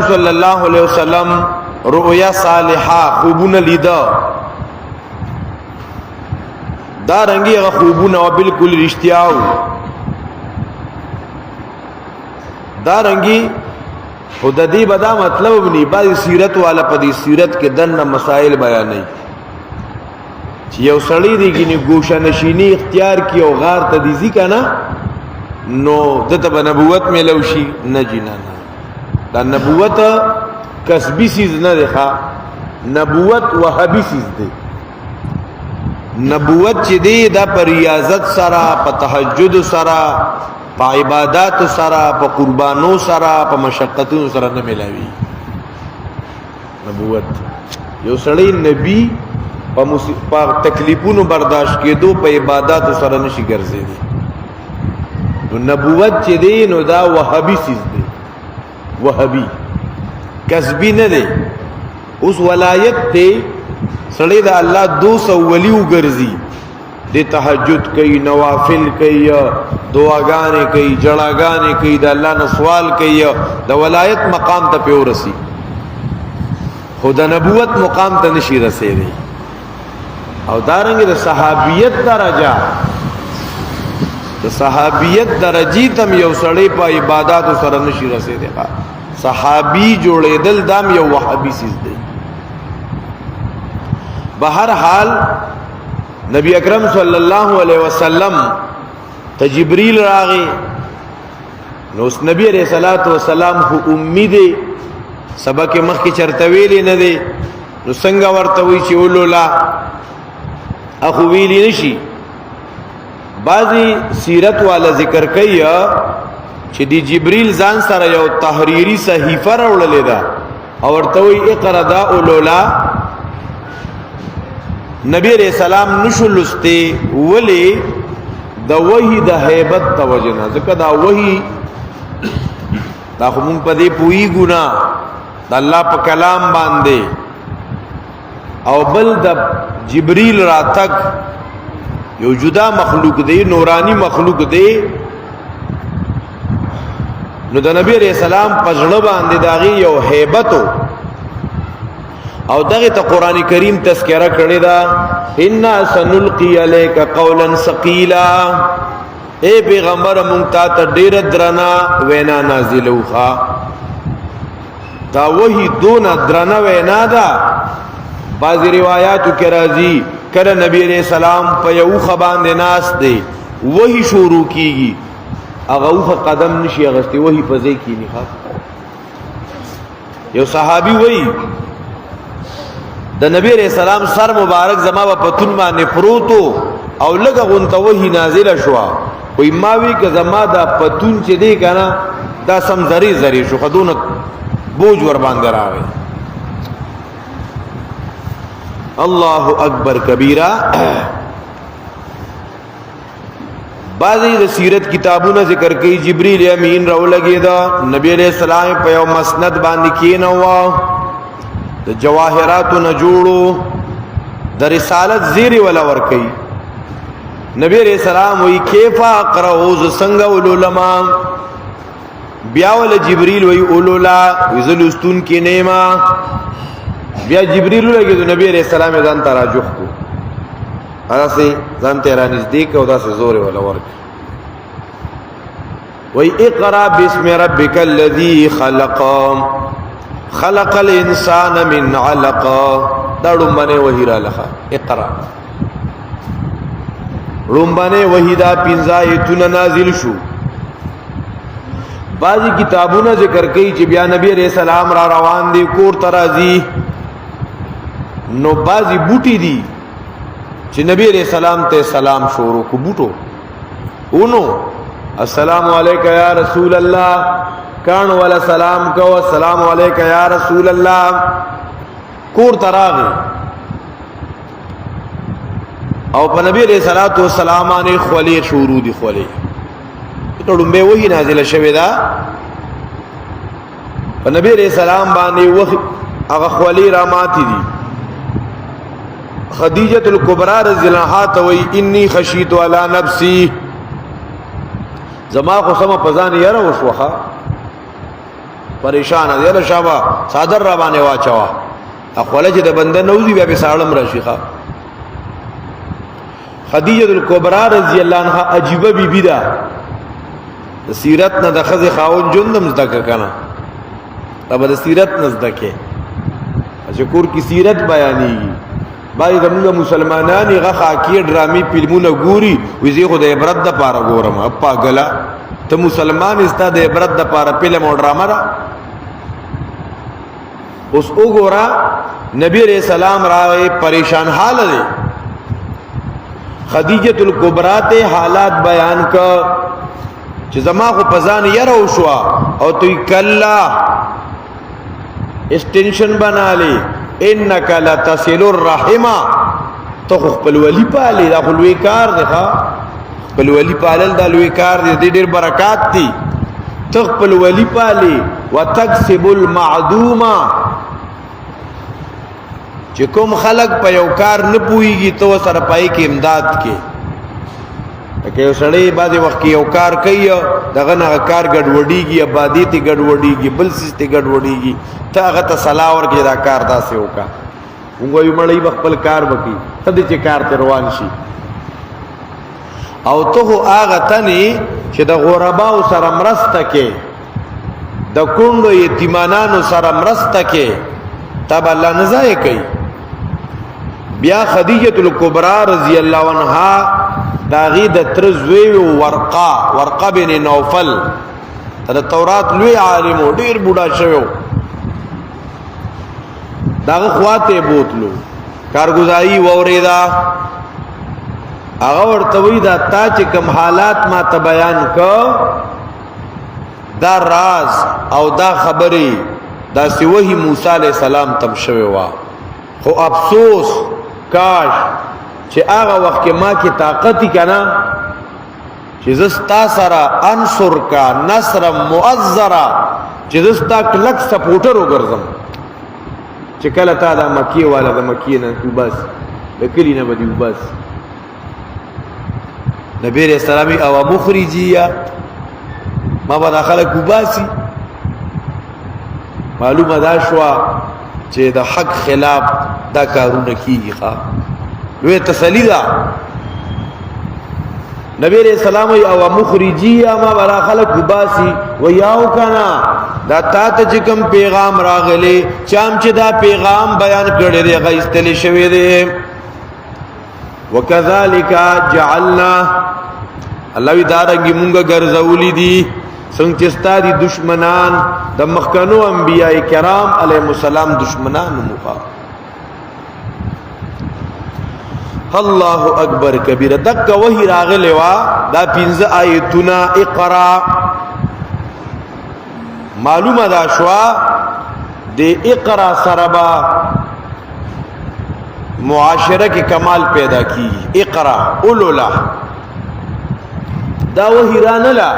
صلی الله علیه وسلم رؤیا صالحہ خوبونه لیدا دا رنگی هغه خوبونه او بالکل رښتیاو دا رنگی خود دې بدا مطلب بني بعض سیرت والا په دې سیرت کې دنه مسائل بیانې چې یو سړی دی کې ګوشه نشینی اختیار کی او غار ته دي ځي کنه نو دته نبوت ملو شي نه جنا نه دا نبوت کسبی سیز نه ده نبوت وهابی سیز ده نبوت چې دی دا پر ریاضت سره په تهجد سره په عبادت سره په قربانو سره په مشقتونو سره نه ملاوي نبوت یو سړی نبی په تکلیفونو برداشت کېدو په عبادت سره نشي ګرځېدی نو نبوت چې دی نو دا وهابي سیز دی وهابي کسبی نه دی اوس ولایت ته سړی دا الله 200 ولی وګرځي د تهجد کوي نوافل کوي دعاګانې کوي جړاګانې کوي د الله نه سوال کوي د ولایت مقام ته پیورسي خدا نبوت مقام ته نشي رسېږي او دارنګ د صحابیت درجه د صحابیت درجی تم یو سړی په عبادت سره نشي رسېږي صحابي جوړېدل دام یو وهابي سیز دی بہر حال نبی اکرم صلی اللہ علیہ وسلم تا جبریل راغی نو اس نبی علیہ السلام خو امی دے سبق مخ کی چرتویلی ندے نو سنگا ورتوی چی اولو لا اخو ویلی نشی بعضی سیرت والا ذکر کئی چی دی جبریل زان سر یو تحریری صحیفہ روڑلی دا اور ورتوی اقرا دا اولو لا نبی علیہ السلام نشو لستے ولی دا وحی دا حیبت تا وجنا ذکر دا وحی دا خمون پا دے پوئی گنا دا اللہ پا کلام باندے او بل دا جبریل را تک یو جدا مخلوق دے نورانی مخلوق دے نو دا نبی علیہ السلام پجڑ باندے داغی یو حیبتو او دغه ته قران کریم تذکرہ کړی دا ان سنلقي عليك قولا ثقيلا اے پیغمبر مونږ ته ډیر درنا وینا نازلوخه دا وਹੀ دون درنا وینا دا بعض روایتو کې راځي کله نبی عليه السلام په یو خبان ناس دی وਹੀ شروع کیږي هغه وخه قدم نشي غستي وਹੀ په ځای کې نه یو صحابي وایي د نبی علیہ السلام سر مبارک زما په پتون باندې پروتو او لګه غونته وਹੀ نازله شو وای ما وی که زما دا پتون چې دی کنه دا سم زری زری شو خدونه بوج ور باندې راغی الله اکبر کبیره بعضی د سیرت کتابونه ذکر کوي جبرئیل امین راو لګی دا نبی علیہ السلام په یو مسند باندې کینوا د جواهرات نه جوړو د رسالت زیری ولا ور کوي نبی علیہ السلام وی کیفا اقرأ څنګه علماء بیا ول جبرئیل وی اولولا وزلستون کې نیما بیا جبرئیل لګي د نبی علیہ السلام ځان تراجح کو اسه ځان تیرا نزدیک او داسه زور ولا ور وی اقرأ بسم ربک الذی خلق خلق الانسان من علق دا ډومبنه وحی را لخه اقرا ډومبنه وحی دا پنځایتونه نازل شو بعضی کتابونه ذکر کوي چې بیا نبی علیہ السلام را روان دي کور ترازی نو بعضی بوټي دي چې نبی علیہ السلام ته سلام شروع کو بوټو اونو السلام علیکم یا رسول الله کان والا سلام کو السلام علیکم یا رسول اللہ کور تراغی او په نبی علیہ الصلوۃ والسلام باندې خلی شروع دي خلی ټړمبه وਹੀ نازله شوه دا په نبی علیہ السلام باندې هغه خلی راماتی دي خدیجه الکبرى رضی الله عنها وی انی خشیت علی نفسی زما خو سم پزان یره وشوخه پریشان دی له شابه صادر را باندې واچوا اخوله چې د بنده نوزي بیا به سالم راشي ښا خدیجه الکبرى رضی الله عنها عجیبه بیبی ده سیرت نه د خزه خاون جندم زده کنه اب د سیرت نه زده کې اشکور کی سیرت بیانېږي باید موږ مسلمانان هغه خاکی ډرامي فلمونه ګوري وزي خو د عبرت د پاره ګورم اپا غلا ته مسلمان استا د عبرت د پاره فلم او ډراما را اوس وګورا نبی رسول الله راوي پریشان حال دي خدیجه الکبرى ته حالات بیان کا چې زما خو پزان یره وشوا او توي کلا استنشن بنا لی انک لتصل الرحم تو خپل ولی پالی دا خپل وی کار دی ښا خپل ولی پالل دا لوی کار دی ډیر برکات دي تخپل ولی پالی وتکسب المعدوم چې کوم خلق په یو کار نه پويږي تو سره پای کې امداد کې که یو سړی بعضې وخت کې یو کار کوي دغه نه کار ګډوډېږي آبادي ته ګډوډېږي بل څیز ته ګډوډېږي ته هغه ته صلاح ورکړې دا کار داسې وکړه موږ وایو مړی به خپل کار وکړي ښه دی چې کار ته روان شي او ته خو هغه تنې چې د غرباو سره مرسته کې د کونډو یتیمانانو سره مرسته کې تا به الله نه ضایع کوي بیا خدیجه الکبرى رضی الله عنها داغی د تر زوی ورقه بن نوفل د تورات لوی عالم ډیر بوډا شوی داغه خواته بوتلو کارگزاری ووریدا هغه ورته وی دا تا چې کوم حالات ما ته بیان کو دا راز او دا خبري دا سوهي موسی عليه السلام تم شوی وا خو افسوس کاش چې هغه وخت کې ما کې طاقت کنا چې زستا سره انصر کا نصر مؤزرا چې زستا کلک سپورټر وګرځم چې کله تا د مکی والا د مکی نه بس د کلی نه بدی بس نبی رسول الله او مخرجیه ما به داخله کوباسي معلومه دا شو چې د حق خلاف دا کارونه کیږي ښا لوی تسلی دا نبی علیہ السلام او مخرجی ما برا خلق باسی و یاو کنا دا تا ته کوم پیغام راغلی چام چې دا پیغام بیان کړی دی غیستلی شوی دی وکذالک جعلنا الله وی دارنګي مونږه ګرځولې دي څنګه چې ستاسو دشمنان د مخکنو انبیاء کرام علیهم السلام دشمنان مخا الله اکبر کبیر دک وحی راغلی وا دا 15 آیتونه اقرا معلومه دا شوا د اقرا سربا معاشره کې کمال پیدا کی اقرا اولولا دا وحی رانلا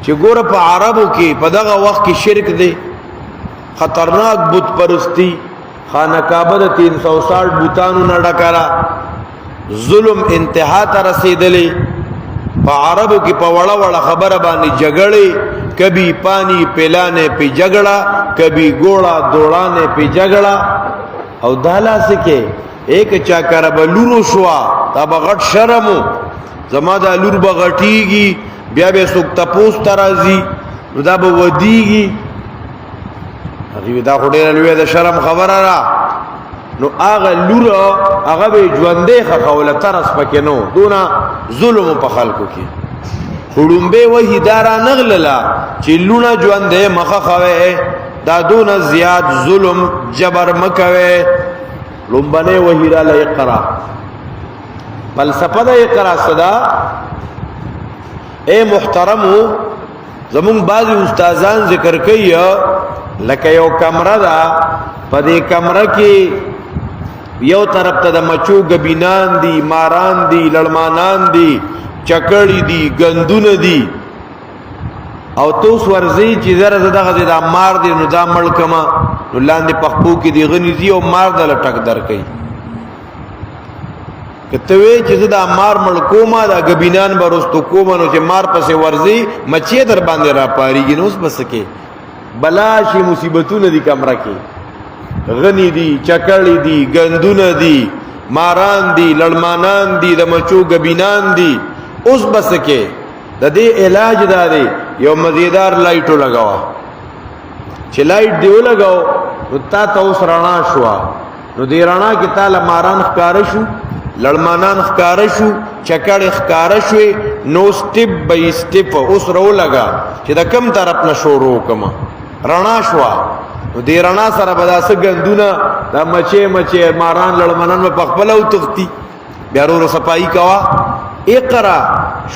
چې ګوره په عربو کې په دغه وخت کې شرک دی خطرناک بت پرستی خانہ کعبہ د 360 بوتانو نه ډکارا ظلم انتها ته رسیدلې په عربو کې په وړه وړه خبره باندې جګړې کبھی پانی پلانے پہ جګړه کبھی گوڑا دوڑانے پہ جګړه او دالا سکے ایک چا کر بلورو شوا تا بغټ شرمو زما دا لور بغټیږي بیا به سوک تپوس ترازی نو دا به ودیږي هغه دا خوري لوی د شرم خبره را نو هغه لور هغه به ژوندې خخوله ترس پکې نو دونه ظلم په خلکو کې خړومبه وਹੀ دارا نغللا چې لونه ژوندې مخه خوي دا دونه زیات ظلم جبر مکوي لومبنه وਹੀ را لقرا فلسفه د اقرا صدا اے محترمو زمون بعضی استادان ذکر کوي لکه یو کمره دا په دې کمره کې یو طرف ته د مچو غبینان دي ماران دي لړمانان دي چکړی دي غندونه دي او توس ورزي چې زره دغه د مار دي نو دا ملکما نو لاندې پخپو کې دي غنی دي او مار د لټک در کوي کته وی چې دا مار مړ کومه دا غبینان برستو کومه نو چې مار پسې ورزي مچې در باندې را پاریږي نو اوس بسکه بلا شي مصیبتونه دي کمره کې غنی دي چکړی دي غندونه دي ماران دي لړمانان دي د مچو غبینان دي اوس بسکه د دې علاج دا دی یو مزیدار لایټو لگاوا چې لایټ دیو لگاو نو تا ته اوس رڼا شو نو دې رڼا کې تعالی ماران ښکار شو لړمانان ښکار شو چکړ ښکار شوې نو سټپ بای سټپ اوس رو لگا چې د کم طرف نه شروع کما رڼا شو نو دې رڼا سره بداسه غندونه د مچې ماران لړمانان په خپل او تختی بیا ورو صفائی کوا اقرا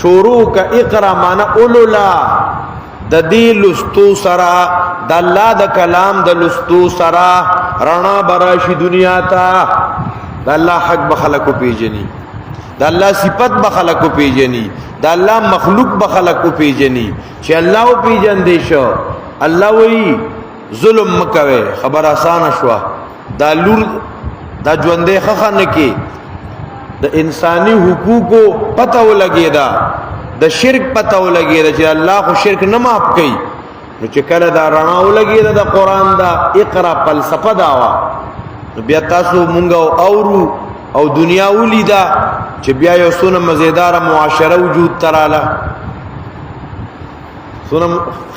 شروع کا اقرا معنا اولولا د دې لستو سرا د الله د کلام د لستو سرا رڼا براشي دنیا ته د الله حق بخلقو پیجنی د الله صفت بخلقو پیجنی د الله مخلوق بخلقو پیجنی چې الله پیجن دې شو الله وی ظلم مکوي خبر آسان شوا دا لور دا ژوندې خخنه کې د انساني حقوقو پته ولګي دا د شرک پته ولګي دا چې الله خو شرک نه معاف کوي نو چې کله دا رڼا ولګي دا د قران دا اقرا فلسفه داوا بیا تاسو مونږ اورو او دنیا ولیدا چې بیا یو سونه مزیدار معاشره وجود تراله سونه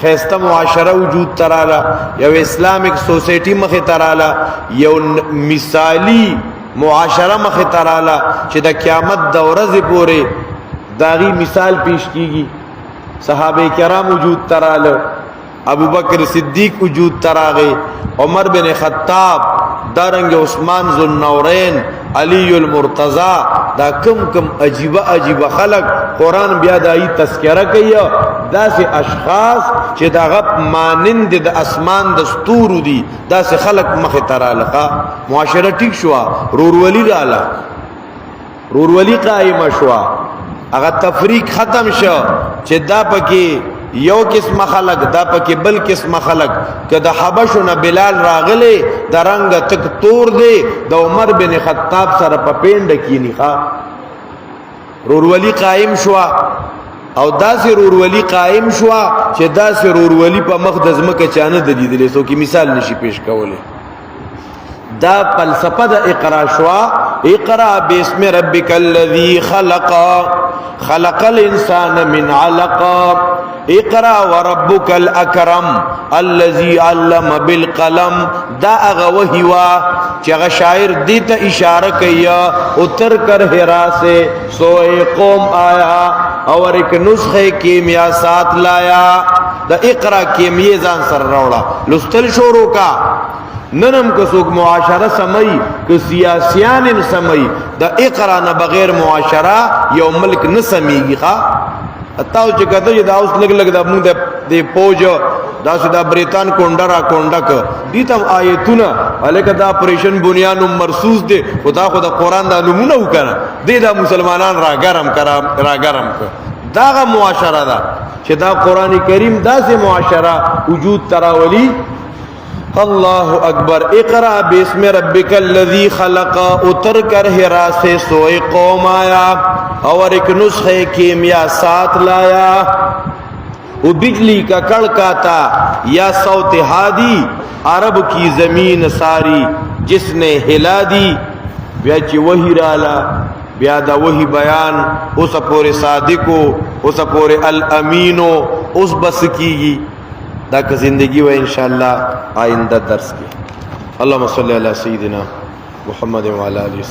خیسته معاشره وجود تراله یو اسلامیک سوسایټي مخه تراله یو مثالی معاشره مخه تراله چې د قیامت د ورځې پورې داغي مثال پیش کیږي صحابه کرام وجود تراله ابو بکر صدیق وجود تراغه عمر بن خطاب دارنگ عثمان ذو النورین علی المرتضی دا کم عجیب خلق قرآن بیا دائی تذکرہ کئی دا سے اشخاص چې دا غب مانند د اسمان دستور دی دا سے خلق مخترا لقا معاشرہ ٹھیک شوا رورولی رالا رورولی قائم شوا اگر تفریق ختم شو چې دا پکی یو قسم خلق دا پکې بل قسم خلق که د حبشو نه بلال راغله د رنگ تک تور دی د عمر بن خطاب سره په پیند کې نه رورولي قائم شوا او داسې رورولي قائم شوا چې داسې رورولي په مخ د ځمکه چانه د لیدلې سو کې مثال نشي پیش کوله دا فلسفه د اقرا شوا اقرا باسم ربک الذی خلق الانسان من علق اقرا وربک الاکرم الذي علم بالقلم دا هغه وحی وا چې هغه شاعر دې ته اشاره کوي اتر کر حرا سے سوئے قوم آیا اور ایک نسخه کیمیا ساتھ لایا دا اقرا کیمیه ځان سره راوړه لستل شروع کا ننم کسوک معاشره سمئی که سیاسیان سمئی دا اقرا نه بغیر معاشره یو ملک نسمیگی خواه اتاو چه کتا جه دا اوس لگ لگ دا مونگ دا پوج دا سو دا بریتان کونڈا کونڈک دیتم آیتونا علیکہ دا پریشن بنیانو مرسوس دے خدا خدا قرآن دا نمونو کنا دے دا مسلمانان را گرم کر دا معاشره دا چه دا قرآن کریم دا سے معاشره وجود تراولی اللہ اکبر اقرا باسم ربک الذی خلق اتر کر حرا سے سوئے قوم آیا اور ایک نسخے کیمیا ساتھ لایا وہ بجلی کا کڑکاتا یا صوت ہادی عرب کی زمین ساری جس نے ہلا دی بیا چی وہی رالا بیا دا وہی بیان اس پورے صادقو اس پورے الامینو اس بس کیگی دا کا زندگی و انشاءاللہ آئندہ درس کی اللہم صلی علی سیدنا محمد وعلی آلہ